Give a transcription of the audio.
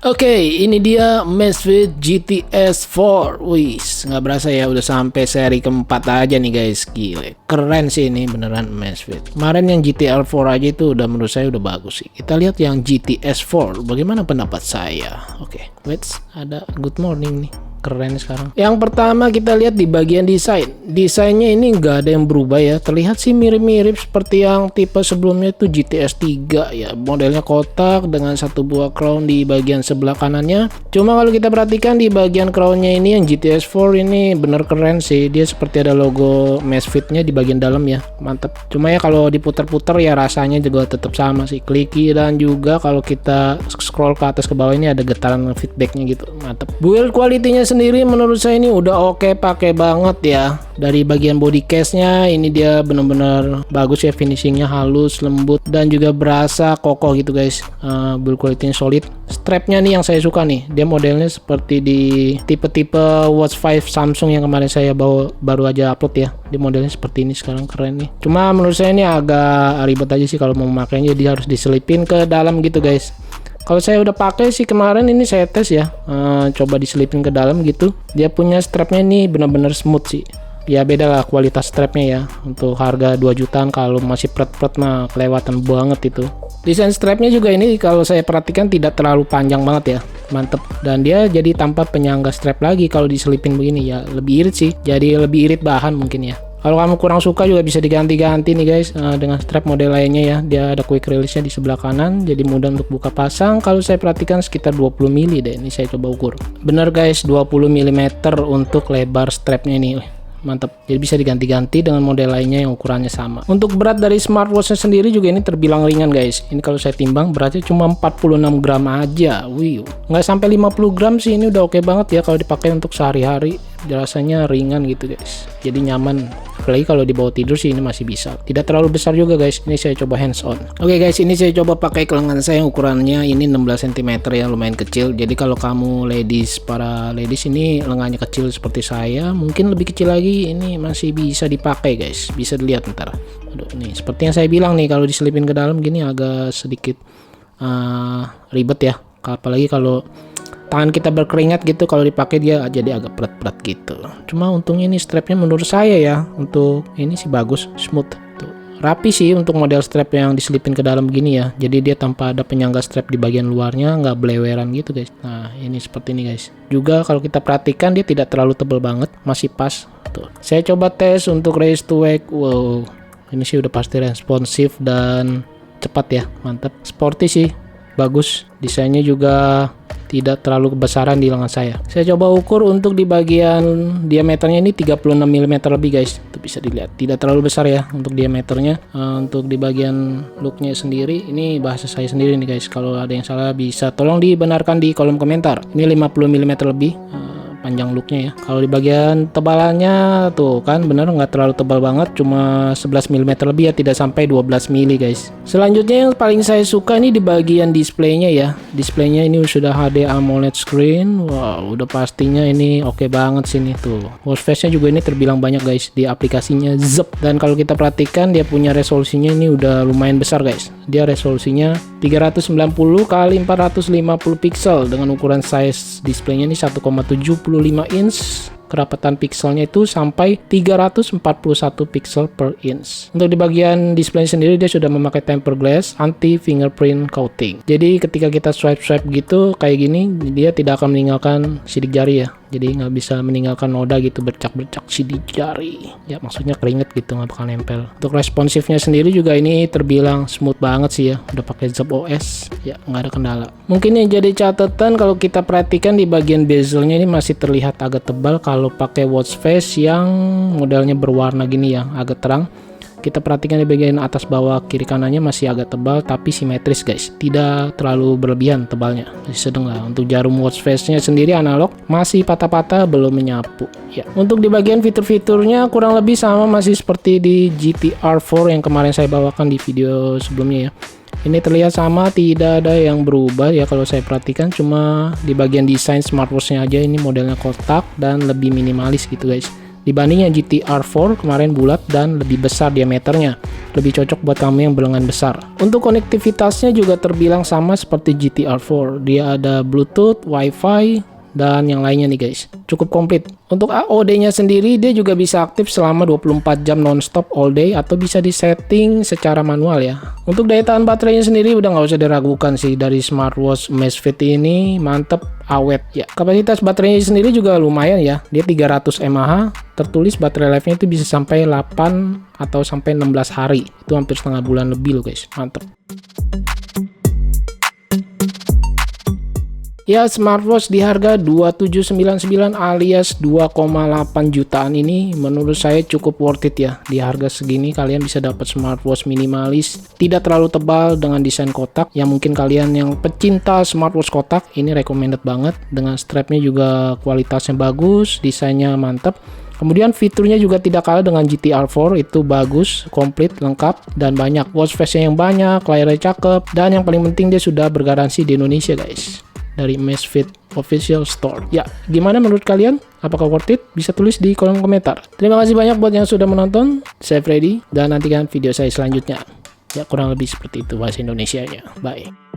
Oke, ini dia Amazfit GTS 4. Wih, nggak berasa ya udah sampai seri keempat aja nih guys. Gile, keren sih ini beneran Amazfit. Kemarin yang GTR 4 aja itu udah menurut saya udah bagus sih. Kita lihat yang GTS 4. Bagaimana pendapat saya? Oke, ada good morning nih. Keren sekarang. Yang pertama kita lihat di bagian desain. Desainnya ini nggak ada yang berubah ya. Terlihat sih mirip-mirip seperti yang tipe sebelumnya itu GTS 3 ya. Modelnya kotak dengan satu buah crown di bagian sebelah kanannya. Cuma kalau kita perhatikan di bagian crownnya ini yang GTS 4 ini bener keren sih. Dia seperti ada logo Amazfit-nya di bagian dalam ya. Mantap. Cuma ya kalau diputar-putar ya rasanya juga tetap sama sih. Clicky, dan juga kalau kita scroll ke atas ke bawah ini ada getaran feedbacknya gitu. Mantap. Build quality-nya sendiri menurut saya ini udah oke, pakai banget ya. Dari bagian body case-nya ini dia benar-benar bagus ya, finishingnya halus, lembut, dan juga berasa kokoh gitu guys. Build quality-nya solid. Strapnya nih yang saya suka nih, dia modelnya seperti di tipe-tipe Watch 5 Samsung yang kemarin saya baru aja upload ya. Dia modelnya seperti ini sekarang, keren nih. Cuma menurut saya ini agak ribet aja sih kalau mau memakainya, dia harus diselipin ke dalam gitu guys. Kalau saya udah pakai sih kemarin, ini saya tes ya, coba diselipin ke dalam gitu. Dia punya strapnya ini benar-benar smooth sih. Ya beda lah kualitas strapnya ya. Untuk harga 2 jutaan kalau masih pret-pret mah kelewatan banget itu. Desain strapnya juga ini kalau saya perhatikan tidak terlalu panjang banget ya. Mantep. Dan dia jadi tanpa penyangga strap lagi kalau diselipin begini ya. Lebih irit sih. Jadi lebih irit bahan mungkin ya. Kalau kamu kurang suka juga bisa diganti-ganti nih guys dengan strap model lainnya ya. Dia ada quick release-nya di sebelah kanan, jadi mudah untuk buka pasang. Kalau saya perhatikan sekitar 20 mili deh. Ini saya coba ukur. Bener guys, 20 mm untuk lebar strapnya ini. Mantap. Jadi bisa diganti-ganti dengan model lainnya yang ukurannya sama. Untuk berat dari smartwatch-nya sendiri juga ini terbilang ringan guys. Ini kalau saya timbang beratnya cuma 46 gram aja. Wih, nggak sampai 50 gram sih. Ini udah oke banget ya kalau dipakai untuk sehari-hari. Rasanya ringan gitu guys, jadi nyaman. Apalagi kalau dibawa tidur sih ini masih bisa. Tidak terlalu besar juga guys. Ini saya coba hands on. Oke guys, ini saya coba pakai ke lengan saya. Ukurannya ini 16 cm ya, lumayan kecil. Jadi kalau kamu para ladies ini lengannya kecil seperti saya, mungkin lebih kecil lagi, ini masih bisa dipakai guys. Bisa dilihat ntar. Aduh, nih seperti yang saya bilang nih, kalau diselipin ke dalam gini agak sedikit ribet ya. Apalagi kalau tangan kita berkeringat gitu, kalau dipakai dia jadi agak berat-berat gitu. Cuma untungnya ini strapnya menurut saya ya, untuk ini sih bagus, smooth tuh. Rapi sih untuk model strap yang diselipin ke dalam begini ya. Jadi dia tanpa ada penyangga strap di bagian luarnya, nggak beleweran gitu guys. Nah ini seperti ini guys. Juga kalau kita perhatikan dia tidak terlalu tebal banget, masih pas tuh. Saya coba tes untuk raise to wake. Wow, ini sih udah pasti responsif dan cepat ya, mantap. Sporty sih, bagus. Desainnya juga tidak terlalu kebesaran di lengan saya. Saya coba ukur untuk di bagian diameternya ini 36 mm lebih guys. Itu bisa dilihat. Tidak terlalu besar ya untuk diameternya. Untuk di bagian looknya sendiri, ini bahasa saya sendiri nih guys. Kalau ada yang salah bisa tolong dibenarkan di kolom komentar. Ini 50 mm lebih panjang looknya ya. Kalau di bagian tebalannya tuh kan bener nggak terlalu tebal banget, cuma 11 mm lebih ya, tidak sampai 12 mili guys. Selanjutnya yang paling saya suka ini di bagian displaynya ya. Displaynya ini sudah HD AMOLED screen. Wow, udah pastinya ini oke banget sih nih tuh. Watch face-nya juga ini terbilang banyak guys di aplikasinya Zep. Dan kalau kita perhatikan dia punya resolusinya ini udah lumayan besar guys. Dia resolusinya 390 kali 450 pixel dengan ukuran size displaynya ini 1,75 inch. Kerapatan pixelnya itu sampai 341 pixel per inch. Untuk di bagian display sendiri dia sudah memakai tempered glass anti fingerprint coating. Jadi ketika kita swipe gitu kayak gini, dia tidak akan meninggalkan sidik jari ya. Jadi nggak bisa meninggalkan noda gitu, bercak-bercak sidik jari. Ya maksudnya keringet gitu, nggak bakal nempel. Untuk responsifnya sendiri juga ini terbilang smooth banget sih ya. Udah pakai Zep OS, ya nggak ada kendala. Mungkin yang jadi catatan kalau kita perhatikan di bagian bezelnya ini masih terlihat agak tebal kalau pakai watch face yang modelnya berwarna gini ya, agak terang. Kita perhatikan di bagian atas bawah kiri kanannya masih agak tebal tapi simetris guys, tidak terlalu berlebihan tebalnya, masih sedang lah. Untuk jarum watch face-nya sendiri analog, masih patah-patah, belum menyapu ya. Untuk di bagian fitur-fiturnya kurang lebih sama, masih seperti di GTR 4 yang kemarin saya bawakan di video sebelumnya ya. Ini terlihat sama, tidak ada yang berubah ya kalau saya perhatikan. Cuma di bagian desain smartwatch-nya aja ini modelnya kotak dan lebih minimalis gitu guys. Dibandingnya GTR 4 kemarin bulat dan lebih besar diameternya. lebih cocok buat kamu yang berlengan besar. Untuk konektivitasnya juga terbilang sama seperti GTR 4. Dia ada Bluetooth, Wi-Fi, dan yang lainnya nih guys. Cukup komplit. Untuk AOD-nya sendiri dia juga bisa aktif selama 24 jam nonstop all day atau bisa disetting secara manual ya. Untuk daya tahan baterainya sendiri udah nggak usah diragukan sih, dari smartwatch Amazfit ini mantep, awet ya. Kapasitas baterainya sendiri juga lumayan ya. Dia 300 mAh, tertulis baterai life-nya itu bisa sampai 8 atau sampai 16 hari. Itu hampir setengah bulan lebih loh guys. Mantep. Ya, smartwatch di harga 2799 alias 2,8 jutaan ini menurut saya cukup worth it ya. Di harga segini kalian bisa dapat smartwatch minimalis, tidak terlalu tebal dengan desain kotak. Yang mungkin kalian yang pecinta smartwatch kotak ini recommended banget. Dengan strapnya juga kualitasnya bagus, desainnya mantap. Kemudian fiturnya juga tidak kalah dengan GTR 4, itu bagus, komplit, lengkap, dan banyak. Watch face-nya yang banyak, layarnya cakep, dan yang paling penting dia sudah bergaransi di Indonesia guys. Dari Amazfit Official Store. Ya, gimana menurut kalian? Apakah worth it? Bisa tulis di kolom komentar. Terima kasih banyak buat yang sudah menonton. Saya Freddy, dan nantikan video saya selanjutnya. Ya, kurang lebih seperti itu bahasa Indonesianya. Bye.